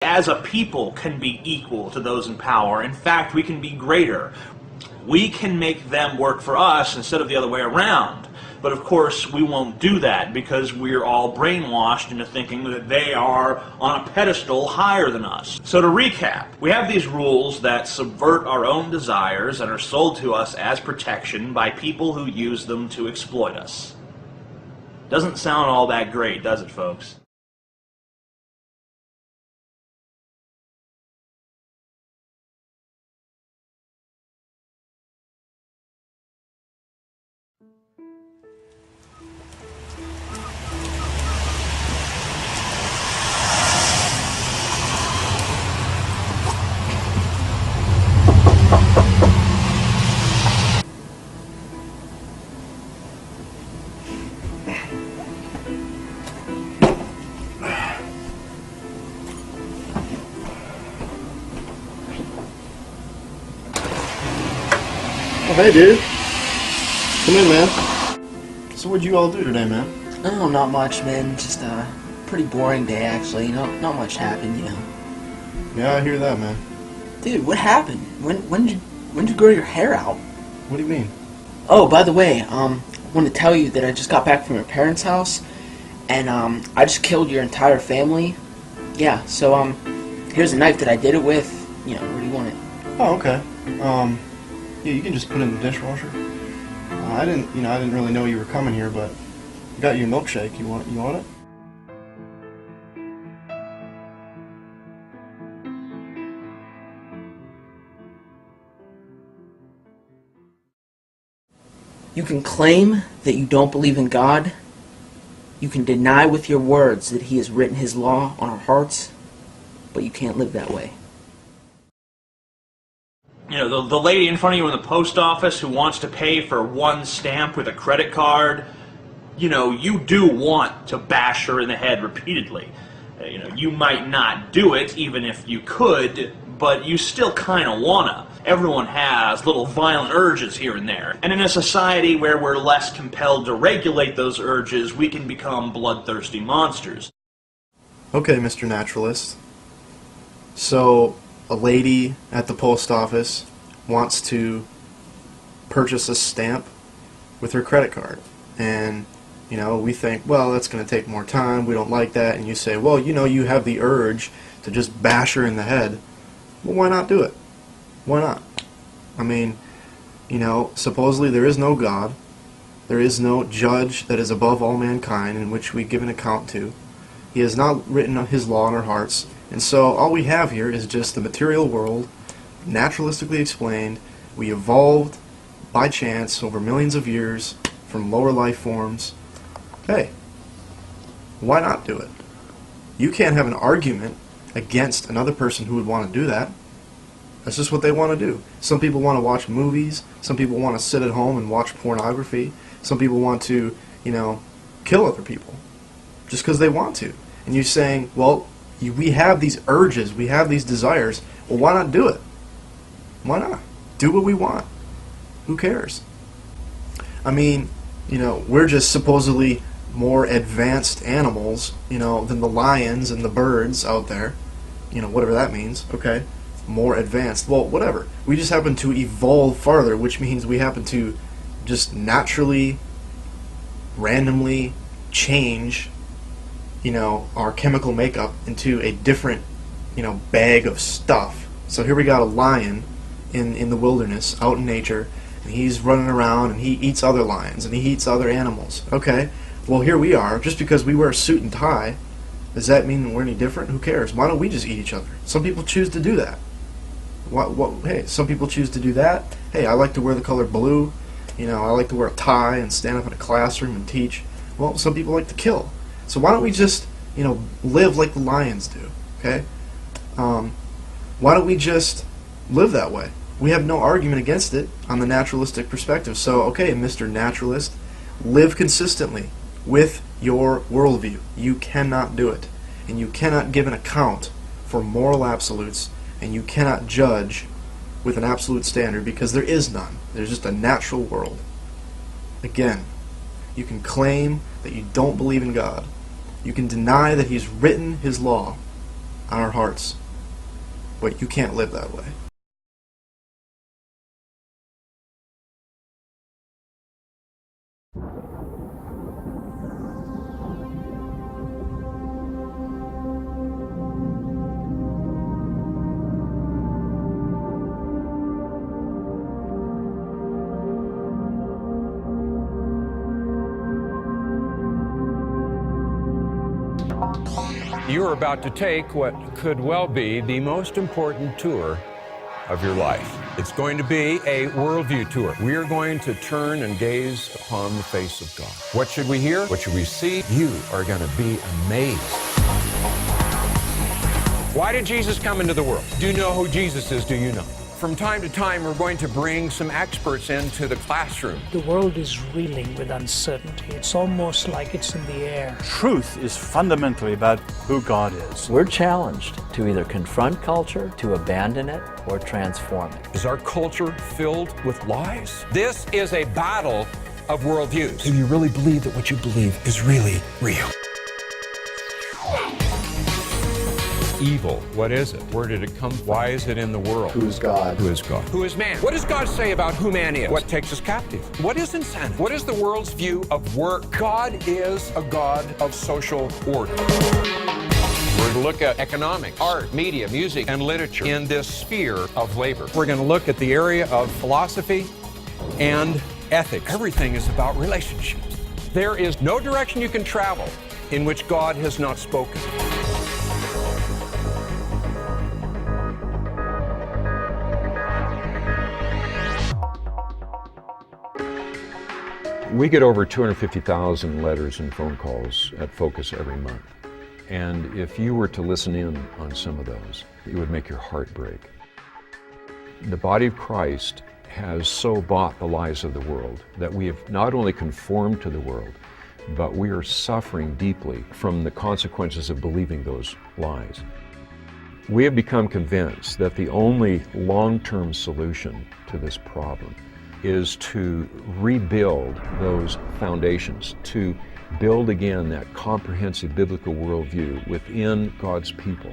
as a people can be equal to those in power. In fact, we can be greater. We can make them work for us instead of the other way around. But of course, we won't do that because we're all brainwashed into thinking that they are on a pedestal higher than us. So to recap, we have these rules that subvert our own desires and are sold to us as protection by people who use them to exploit us. Doesn't sound all that great, does it, folks? Oh, hey, dude. Come in, man. So what'd you all do today, man? Oh, not much, man. Just a pretty boring day, actually. Not much happened, Yeah, I hear that, man. Dude, what happened? When did you grow your hair out? What do you mean? Oh, by the way, I want to tell you that I just got back from your parents' house, and I just killed your entire family. Yeah, so here's a knife that I did it with. Where do you want it? Oh, okay. Yeah, you can just put it in the dishwasher. I didn't really know you were coming here, but I got you a milkshake. You want it? You can claim that you don't believe in God. You can deny with your words that He has written His law on our hearts, but you can't live that way. The lady in front of you in the post office who wants to pay for one stamp with a credit card, you do want to bash her in the head repeatedly. You might not do it even if you could, but you still kind of wanna. Everyone has little violent urges here and there. And in a society where we're less compelled to regulate those urges, we can become bloodthirsty monsters. Okay, Mr. Naturalist. So, a lady at the post office wants to purchase a stamp with her credit card. And, we think, well, that's going to take more time, we don't like that. And you say, well, you have the urge to just bash her in the head. Well, why not do it? Why not? I mean, supposedly there is no God. There is no judge that is above all mankind in which we give an account to. He has not written His law in our hearts. And so all we have here is just the material world, naturalistically explained. We evolved by chance over millions of years from lower life forms. Hey, why not do it? You can't have an argument against another person who would want to do that. That's just what they want to do. Some people want to watch movies. Some people want to sit at home and watch pornography. Some people want to, kill other people just because they want to. And you're saying, well, we have these urges, we have these desires. Well, why not do it? Why not? Do what we want. Who cares? I mean, we're just supposedly more advanced animals, than the lions and the birds out there. Whatever that means, okay? More advanced. Well, whatever. We just happen to evolve farther, which means we happen to just naturally, randomly change our chemical makeup into a different, bag of stuff. So here we got a lion in the wilderness, out in nature, and he's running around and he eats other lions and he eats other animals. Okay, well here we are, just because we wear a suit and tie, does that mean we're any different? Who cares? Why don't we just eat each other? Some people choose to do that. Hey, some people choose to do that. Hey, I like to wear the color blue. I like to wear a tie and stand up in a classroom and teach. Well, some people like to kill. So why don't we just, live like the lions do, okay? Why don't we just live that way? We have no argument against it on the naturalistic perspective. So, okay, Mr. Naturalist, live consistently with your worldview. You cannot do it. And you cannot give an account for moral absolutes, and you cannot judge with an absolute standard because there is none. There's just a natural world. Again, you can claim that you don't believe in God. You can deny that He's written His law. on our hearts. But you can't live that way. You are about to take what could well be the most important tour of your life. It's going to be a worldview tour. We are going to turn and gaze upon the face of God. What should we hear? What should we see? You are going to be amazed. Why did Jesus come into the world? Do you know who Jesus is? Do you know? From time to time, we're going to bring some experts into the classroom. The world is reeling with uncertainty. It's almost like it's in the air. Truth is fundamentally about who God is. We're challenged to either confront culture, to abandon it, or transform it. Is our culture filled with lies? This is a battle of worldviews. Do you really believe that what you believe is really real? Evil, what is it? Where did it come from? Why is it in the world? Who is God? Who is God? Who is man? What does God say about who man is? What takes us captive? What is insanity? What is the world's view of work? God is a God of social order. We're going to look at economics, art, media, music, and literature in this sphere of labor. We're going to look at the area of philosophy and ethics. Everything is about relationships. There is no direction you can travel in which God has not spoken. We get over 250,000 letters and phone calls at Focus every month. And if you were to listen in on some of those, it would make your heart break. The body of Christ has so bought the lies of the world that we have not only conformed to the world, but we are suffering deeply from the consequences of believing those lies. We have become convinced that the only long-term solution to this problem is to rebuild those foundations, to build again that comprehensive biblical worldview within God's people.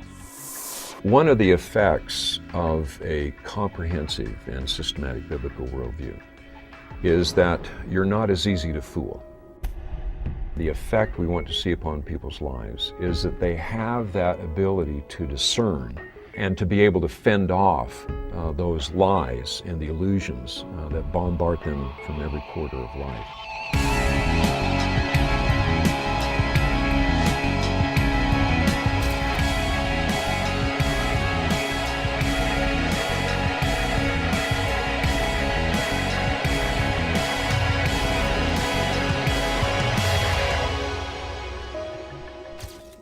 One of the effects of a comprehensive and systematic biblical worldview is that you're not as easy to fool. The effect we want to see upon people's lives is that they have that ability to discern and to be able to fend off those lies and the illusions that bombard them from every quarter of life.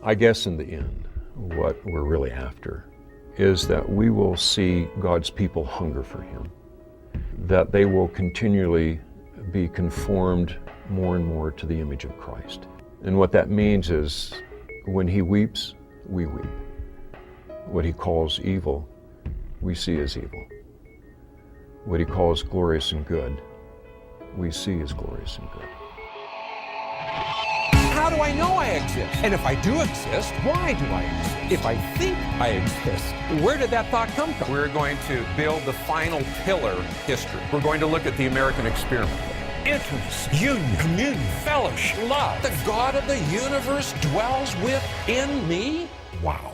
I guess in the end, what we're really after is that we will see God's people hunger for Him, that they will continually be conformed more and more to the image of Christ. And what that means is when He weeps, we weep. What He calls evil, we see as evil. What He calls glorious and good, we see as glorious and good. How do I know I exist? And if I do exist, why do I exist? If I think I exist, where did that thought come from? We're going to build the final pillar history. We're going to look at the American experiment. Intimacy, union, communion, fellowship, love. The God of the universe dwells within me? Wow.